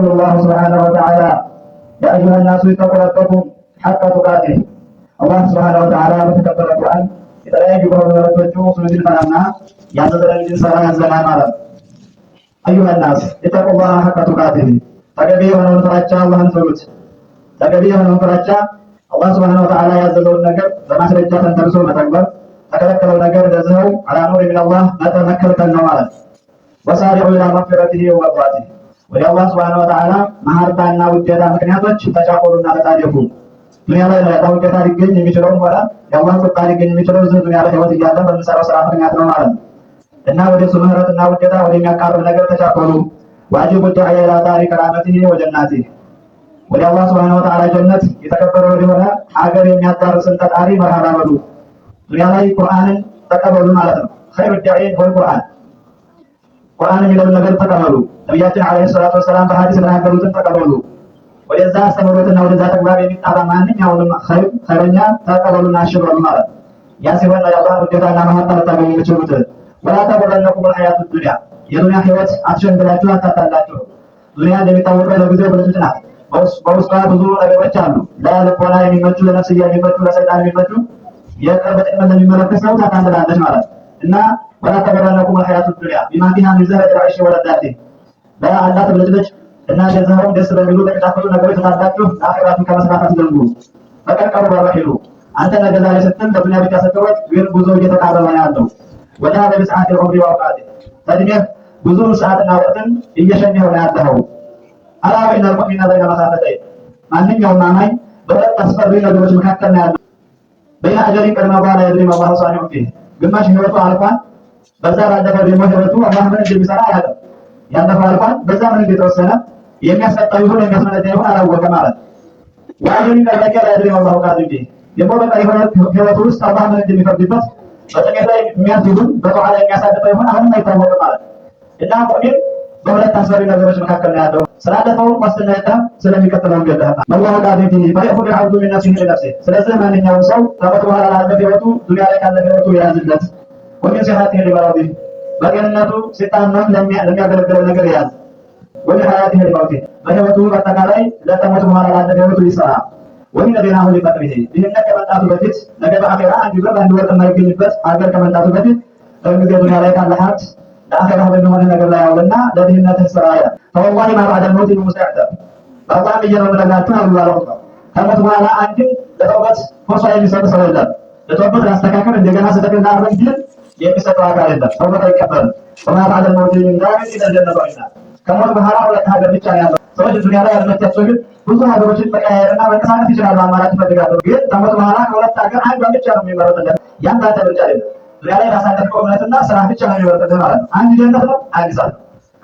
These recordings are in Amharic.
يقول الله سبحانه وتعالى يا أيها الناس اتقوا ربكم حق تقاته الله سبحانه وتعالى بتكبر القرآن የተለያዩ በሆኑ ነገሮች ሙስሊም ፈራና ያዘዘልን ሰራ ያዘና ማለት أيها الناس اتقوا الله حق تقاته ተገቢ የሆነውን ፍራቻ አላህን ፍሩት ተገቢ የሆነውን ፍራቻ አላህ Subhanahu Wa Ta'ala ያዘዘውን ነገር በማስረጃ ተንተርሶ መተግበር ተከለከለው ነገር እንደዚሁ على نور من الله መተመከልከል ነው ማለት ወሳሪዑ ኢላ መግፊረቲሂ ወመርዳቲሂ ወደ አላህ Subhanahu Wa Ta'ala ማህርታና ውዴታ ምክንያቶች ተጫቆሩና ተጣደፉ ዱንያ ላይ ለውጤታ ሊገኝ የሚችለው ሆነ የአላህ ቁጣ ሊገኝ የሚችለው እዚህ ዱንያ ላይ ህይወት እያለ በምንሰራው ስራ ምክንያት ነው ማለት ነው እና ወደ እሱ ምህረትና ውዴታ ወደሚያቃርብ ነገር ተጫቆሩ ዋጅቡ ዱዓኢ ኢላ ዳሪ ከራመቲሂ ወጀናቲሂ ወደ አላህ Subhanahu Wa Ta'ala ጀነት የተከበረ የሆነ ሀገር የሚያዳርስን ተጣሪ መርሃባ በሉ ዱንያ ላይ ቁርአንን ተቀበሉ ማለት ነው ኸይሩ ዱዓኢ ወልቁርአን ቁርአን የሚለውን ነገር ተቀበሉ ነብያችን አለይሂ ሰላቱ ወሰላም በሐዲስ የተናገሩትን ተቀበሉ ወደዛ አስተምሮትና ወደዛ ተግባር የሚጣራ ማንኛውንም ኸይረኛ ተቀበሉና አሽሩን ማለት ያ ሲሆን የአላህ ውዴታና መሐባ ልታገኙ የምትችሉት ወላ ተበረነኩም الحياة الدنيا የዱንያ ህይወት አትሸንግላችሁ አታታላችሁ ዱንያ እንደሚታወቀው ለጊዜው ብልጭት ናት በውስጧ ብዙ ነገሮች አሉ ለልቦና የሚመቹ ለነፍስያ የሚመቹ ለሰይጣን የሚመቹ የቅርብ ጥቅም ለሚመለከት ሰው ታታላለች ማለት እና ولا تغرنكم الحياة الدنيا بما فيها من زهرة العيش ولذاته በአላህ ትብልጭልጭ እና ገንዘቡን ደስ በሚሉ በሚጣፍጡ ነገሮች ተሳዳችሁ ለአኺራቱ ከመስራት አትዘንጉ በቀርቀሩ በረሂሉ አንተ ነገ ዛሬ ስትል ለዱንያ ብቻ ስትሮጥ ግን ጉዞ እየተቃረበ ነው ያለው ወዳ በሰዓት የዑምሪ ወቃት ተድሚህ ብዙ ሰዓትና ወቅትን እየሸኘህ ነው ያለው አላ በይነ المؤمن بين مخافتين ማንኛውም አማኝ በሁለት አስፈሪ ነገሮች መካከል ነው ያለው በይነ አጀሪ ቀድማ በኋላ የድሪም አላህ ሷኒዑ ፊህ ግማሽ ህይወቱ አልፏል በዛ ባለፈው ደግሞ ህይወቱ አላህ ምን እንደሚሰራ አያውቅም ያለፈው አልፏል በዛ ምን እንደተወሰነ የሚያስቀጣው ይሁን የሚያስመለጥ ይሁን አላወቀም ማለት ወአጀሪ ቀድማ የድሪም አላህ ቃል እንጂ ደግሞ በቀሪ ህይወቱ ውስጥ አላህ ምን እንደሚፈርድበት በጥቂት ላይ የሚያዝቡን በኋላ የሚያሳልፈው ይሁን አሁን አይታወቅም ማለት እና ሙእሚን በሁለት አስፈሪ ነገሮች መካከል ነው ያለው ስላለፈው ዋስትና የለም ስለሚቀጥለው ገደህ አላህ ቃዲቲ ፈይኹድ ዐብዱ ሚን ነፍሲሂ ለነፍሲሂ ስለዚህ ማንኛውም ሰው ከሞት በኋላ ላለፈ ህይወቱ ዱንያ ላይ ካለፈ ህይወቱ የያዝለት ወሚን ሲሐቲሂ ሊመረዲሂ በጤንነቱ ሲታመም ለሚያገለግለው ነገር ያዝ ወሚን ሐያቲሂ ሊመውቲሂ በህይወቱ በአጠቃላይ ለተሞት በኋላ ላለፈ ህይወቱ ይሰራ ወሚን ዲናሁ ሊፈቅሪሂ ይህን ከመምጣቱ በፊት ነገ በአኺራ አንድ ብር አንድ ወር የማይገኝበት ሀገር ከመምጣቱ በፊት በጊዜ ዱንያ ላይ ካለ ሀብት ለአኺራ በሚሆን ነገር ላይ ያውልና ለድህነትህ ስራ ያ ፈወላሂ ማ ባዕደ ሞት ሙስተዕተብ በአላህ እየነገራችሁ አላህ ከሞት በኋላ አንድ ለተውበት ፈርሷ የሚሰጥ ሰው የለም ለተውበት ያስተካከል እንደገና ሰደቀና አረግ የሚሰጠው አካል የለም ተውበት አይቀበልም ወማ ባዕደ ሞት ምን ዳር ይደረገና ከሞት በኋላ ሁለት ሀገር ብቻ ነው ያለው ሰዎች ዱንያ ላይ ያልመጣቸው ግን ብዙ ሀገሮችን መቀያየርና መንቀሳቀስ ይችላሉ አማራጭ ይፈልጋሉ ግን ከሞት በኋላ ከሁለት ሀገር አንዷ ብቻ ነው የሚመረጥለት ያን ታዲያ ብቻ አይደለም ዱንያ ላይ ያሳለፈው እምነትና ስራ ብቻ ነው የሚመረጥለት ማለት ነው አንድ ጀነት ነው አንድ ሰዓት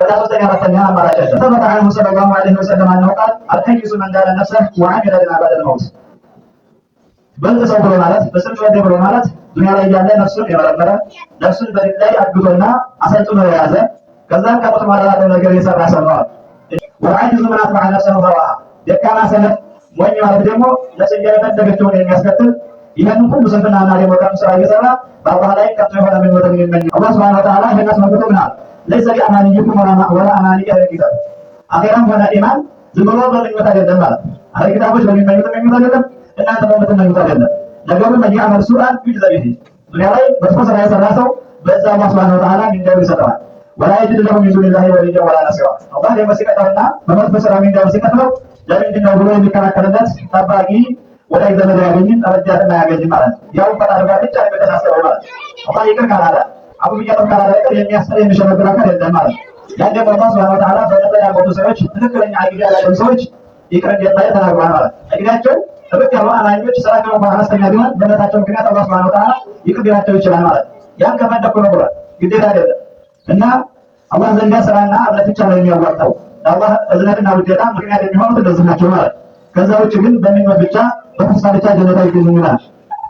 ከዛ ሶስተኛ አራተኛ አማራጭ አለ ተበታን ሰለላሁ ዐለይሂ ወሰለም አንሁ ቃል አልከይሱ መን ዳረ ነፍሰህ ወዐሚለ ሊማ በዐደል መውት በልጥ ሰው ብሎ ማለት በስም ወደ ብሎ ማለት ዱንያ ላይ ያለ ነፍሱን የመረመረ ነፍሱን በዲን ላይ አግቶና አሰልጥኖ የያዘ ከዛም ከሞት በኋላ ያለው ነገር የሰራ ሰው ነው ወዐጅዙ መን አጥበዐ ነፍሰሁ ሀዋሃ ደካማ ሰነፍ ሞኝ ማለት ደግሞ ለስንጀ የፈለገችውን የሚያስከትል ይህን ሁሉ ስንፍናና የሞቀም ስራ እየሰራ በአላህ ላይ ከቶ የሆነ ምኞትን የሚመኝ አላህ ሱብሓነሁ ወተዓላ ይህን አስመልክቶ ምናል ለይሰ ቢአማንይኩም ወላ አማኒ አህሊ ኪታብ አኺራም ሆነ ኢማን ዝም ብሎ በምኞት አይደለም ማለት አህሊ ኪታቦች በሚመኙት ምኞት አይደለም እናንተ በምትመኙት አይደለም ነገሩ መን ያዕመል ሱአን ዩጅዛ ቢሂ ዱንያ ላይ መጥፎ ስራ የሰራ ሰው በዛ አላህ ሱብሓነሁ ወተዓላ ሚንዳው ይሰጠዋል ወላ የጅድ ለሁ ሚን ዱኒላሂ ወሊየን ወላ ነሲራ አላህ ለመስቀጠውና በመጥፎ ስራ ሚንዳው ሲከፍለው ለምንድን ነው ብሎ የሚከራከርለት ጠባቂ ወዳጅ ዘመድ ያገኝም ረዳትና ያገኝም ማለት ያው ፈጣሪ ጋር ብቻ ነው የተሳሰረው ማለት አላህ ይቅር ካላለ አቡ ቢያጠም ካላለ የሚያስጠር የሚሸነግር አካል የለም ማለት ያን ደግሞ አላህ ሱብሓነሁ ወተዓላ በነዛ ያሉት ሰዎች ትክክለኛ አቂዳ ያላቸው ሰዎች ይቅር እንደማይል ተናግሯል ማለት አቂዳቸው ጥብቅ ያሉ አማኞች ስራቸው በአነስተኛ ቢሆን በእምነታቸው ምክንያት አላህ ሱብሓነሁ ወተዓላ ይቅር ሊላቸው ይችላል ማለት ያን ከፈለኩ ነው ብሏል ግዴታ አይደለም እና አላህ ዘንድ ስራና እምነት ብቻ ነው የሚያዋጣው አላህ እዝነትና ውዴታ ምክንያት የሚሆኑት እንደዚህ ናቸው ማለት ከዛ ውጭ ግን በሚመት ብቻ በተስፋ ብቻ ጀነት አይገኝምና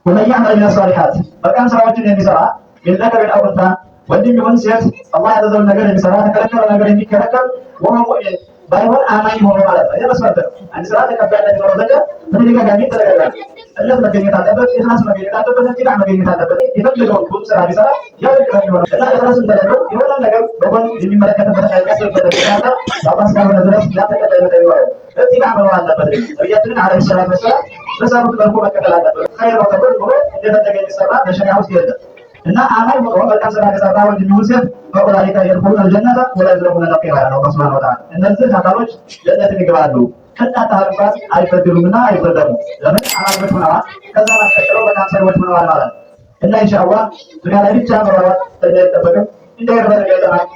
ወመን ያዕመል ሚነ ሷሊሓት በቀን ስራዎችን የሚሰራ ሚንዘከር አው ኡንሳ ወንድም ይሁን ሴት አላህ ያዘዘውን ነገር የሚሰራ ተከለከለ ነገር የሚከለከል ወሆ ሙእሚን ባይሆን አማኝ ሆኖ ማለት ነው። የመስፈርት ነው። አንድ ስራ ተቀባይነት ይኖረው ዘንድ በተደጋጋሚ ተደረጋል። እለት መገኘት አለበት፣ ኢኽላስ መገኘት አለበት፣ ኢትባዕ መገኘት አለበት። የፈለገውን ሁሉ ስራ ቢሰራ ያው ልክ ነው የሚሆነው እና ኢኽላስን ተደረገው የሆነ ነገር በጎን የሚመለከትበት ያቀስበት ተካታ አላህ እስካሁን ድረስ ያተቀበለ ይኖረው ኢትባዕ መኖር አለበት። ነቢያችንን ዓለይሂ ሰላቱ ወሰላም በሰሩት መልኩ መከተል አለበት። ኸይር ነው ተብሎ ብሎ እንደፈለገ የሚሰራ በሸሪዓ ውስጥ የለም እና አማኝ ሆኖ መልካም ስራ ከሰራ ወንድ የሚሆን ሴት በቁላሊታ የድኹሉነ አልጀነተ ወላ ዩዝለሙነ ነቂራ ያለው አላህ ሱብሓነሁ ወተዓላ። እነዚህ አካሎች ጀነት ይገባሉ። ከጣጣ አልባት አይበድሉምና አይበደሉም። ለምን አማኞች ሆነዋል። ከዛ ማስከተለው በጣም ሰዎች ሆነዋል ማለት እና ኢንሻአላህ ዱንያ ላይ ብቻ መራራት እንደሚጠበቅም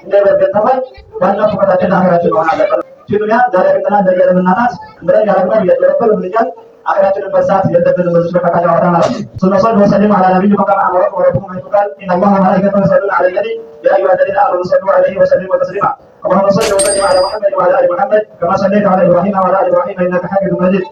እንደበርገተማል ዋናው ትኩረታችን ለሀገራችን መሆን አለበት። ዱንያ ዛሬ ቅጥና እንደየለምናናት እንደኛ ያለበት እየተረፈል ብልኛል አገራችንን መርሳት የለብንም። በዚህ መካከል ያወጣ ማለት ነው። ሱነሰል ወሰለም على نبي كما امركم وربكم ان قال ان الله وملائكته يصلون على النبي يا ايها الذين امنوا صلوا عليه وسلموا تسليما اللهم صل وسلم على محمد وعلى ال محمد كما صليت على ابراهيم وعلى ال ابراهيم انك حميد مجيد.